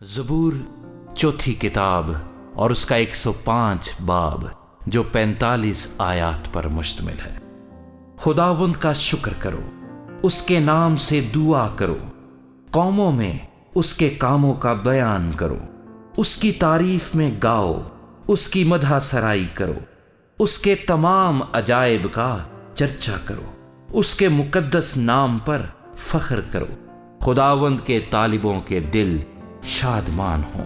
ज़बूर चौथी किताब और उसका 105 बाब जो 45 आयात पर मुश्तमिल है। खुदावंद का शुक्र करो, उसके नाम से दुआ करो, कौमों में उसके कामों का बयान करो, उसकी तारीफ में गाओ, उसकी मदह सराई करो, उसके तमाम अजायब का चर्चा करो, उसके मुकद्दस नाम पर फख्र करो। खुदावंद के तालिबों के दिल शादमान हो,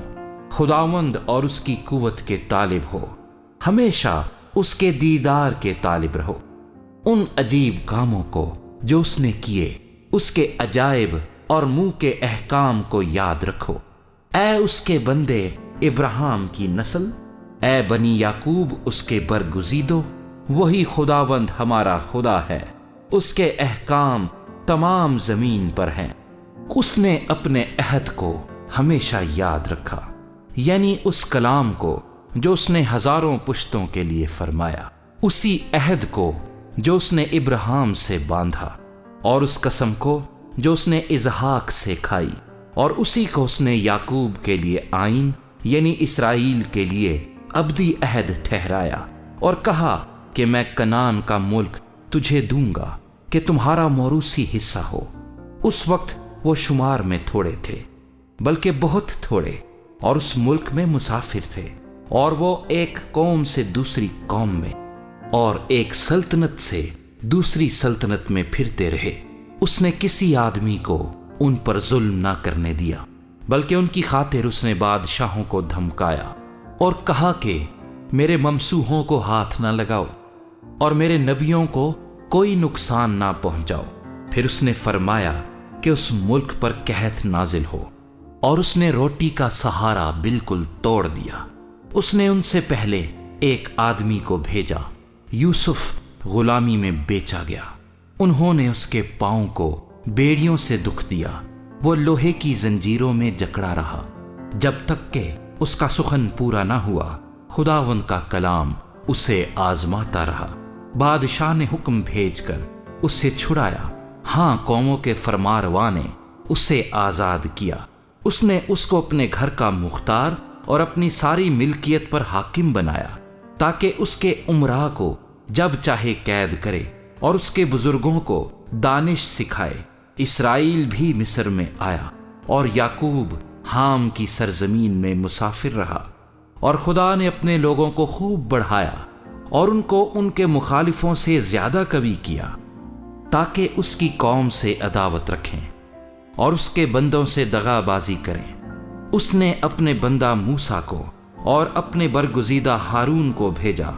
खुदावंद और उसकी कुव्वत के तालिब हो, हमेशा उसके दीदार के तालिब रहो। उन अजीब कामों को जो उसने किए, उसके अजायब और मुंह के अहकाम को याद रखो। ऐ उसके बंदे इब्राहिम की नस्ल, ऐ बनी याकूब उसके बरगुजीदो, वही खुदावंद हमारा खुदा है, उसके अहकाम तमाम जमीन पर हैं। उसने अपने अहद को हमेशा याद रखा, यानी उस कलाम को जो उसने हजारों पुश्तों के लिए फरमाया, उसी अहद को जो उसने इब्राहिम से बांधा, और उस कसम को जो उसने इजहाक से खाई, और उसी को उसने याकूब के लिए आइन यानी इसराइल के लिए अब्दी अहद ठहराया, और कहा कि मैं कनान का मुल्क तुझे दूंगा कि तुम्हारा मौरूसी हिस्सा हो। उस वक्त वो शुमार में थोड़े थे, बल्कि बहुत थोड़े, और उस मुल्क में मुसाफिर थे, और वो एक कौम से दूसरी कौम में और एक सल्तनत से दूसरी सल्तनत में फिरते रहे। उसने किसी आदमी को उन पर जुल्म ना करने दिया, बल्कि उनकी खातिर उसने बादशाहों को धमकाया और कहा कि मेरे ममसूहों को हाथ ना लगाओ और मेरे नबियों को कोई नुकसान ना पहुंचाओ। फिर उसने फरमाया कि उस मुल्क पर कहत नाजिल हो, और उसने रोटी का सहारा बिल्कुल तोड़ दिया। उसने उनसे पहले एक आदमी को भेजा, यूसुफ गुलामी में बेचा गया। उन्होंने उसके पांव को बेड़ियों से दुख दिया, वो लोहे की जंजीरों में जकड़ा रहा जब तक कि उसका सुखन पूरा ना हुआ। खुदावंद का कलाम उसे आजमाता रहा। बादशाह ने हुक्म भेजकर उसे छुड़ाया। हाँ, कौमों के फरमारवा ने उसे आजाद किया। उसने उसको अपने घर का मुख्तार और अपनी सारी मिल्कियत पर हाकिम बनाया, ताकि उसके उमरा को जब चाहे कैद करे और उसके बुजुर्गों को दानिश सिखाए। इसराइल भी मिस्र में आया और याकूब हाम की सरजमीन में मुसाफिर रहा, और खुदा ने अपने लोगों को खूब बढ़ाया और उनको उनके मुखालिफों से ज्यादा कवी किया, ताकि उसकी कौम से अदावत रखें और उसके बंदों से दगाबाजी करें। उसने अपने बंदा मूसा को और अपने बरगुजीदा हारून को भेजा।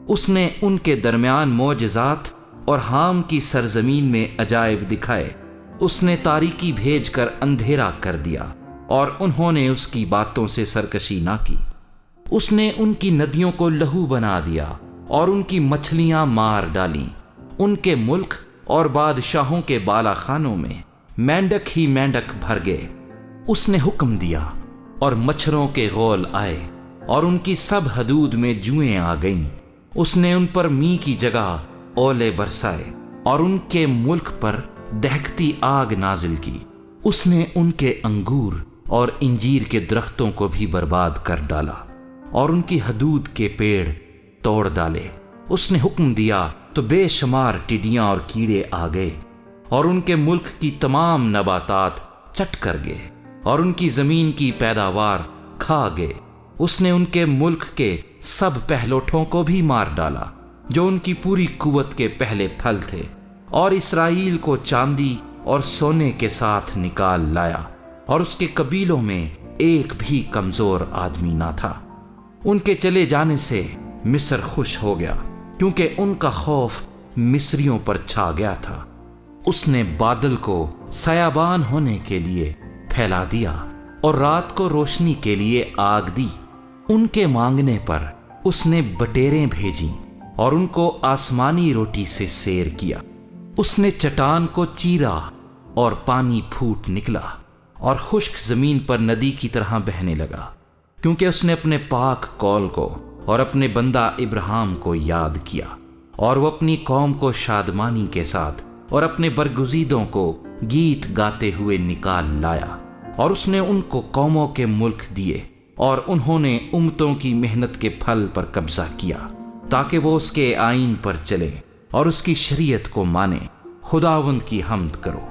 उसने उनके दरमियान मोजज़ात और हाम की सरजमीन में अजायब दिखाए। उसने तारीकी भेजकर अंधेरा कर दिया, और उन्होंने उसकी बातों से सरकशी ना की। उसने उनकी नदियों को लहू बना दिया और उनकी मछलियां मार डालीं। उनके मुल्क और बादशाहों के बाला खानों में मेंढक ही मेंढक भर गए। उसने हुक्म दिया और मच्छरों के गोल आए, और उनकी सब हदूद में जुएं आ गईं। उसने उन पर मी की जगह ओले बरसाए और उनके मुल्क पर दहकती आग नाजिल की। उसने उनके अंगूर और इंजीर के दरख्तों को भी बर्बाद कर डाला और उनकी हदूद के पेड़ तोड़ डाले। उसने हुक्म दिया तो बेशुमार टिड्डियां और कीड़े आ गए, और उनके मुल्क की तमाम नबातात चट कर गए और उनकी जमीन की पैदावार खा गए। उसने उनके मुल्क के सब पहलोठों को भी मार डाला जो उनकी पूरी कुव्वत के पहले फल थे, और इसराइल को चांदी और सोने के साथ निकाल लाया, और उसके कबीलों में एक भी कमजोर आदमी ना था। उनके चले जाने से मिस्र खुश हो गया, क्योंकि उनका खौफ मिस्रियों पर छा गया था। उसने बादल को सयाबान होने के लिए फैला दिया और रात को रोशनी के लिए आग दी। उनके मांगने पर उसने बटेरें भेजी और उनको आसमानी रोटी से सेर किया। उसने चट्टान को चीरा और पानी फूट निकला, और खुश्क जमीन पर नदी की तरह बहने लगा, क्योंकि उसने अपने पाक कौल को और अपने बंदा इब्राहिम को याद किया, और वो अपनी कौम को शादमानी के साथ और अपने बरगुजीदों को गीत गाते हुए निकाल लाया। اور اس نے ان کو قوموں کے ملک دیے اور انہوں نے امتوں کی محنت کے پھل پر قبضہ کیا تاکہ وہ اس کے آئین پر چلے اور اس کی شریعت کو مانے۔ خداوند کی حمد کرو۔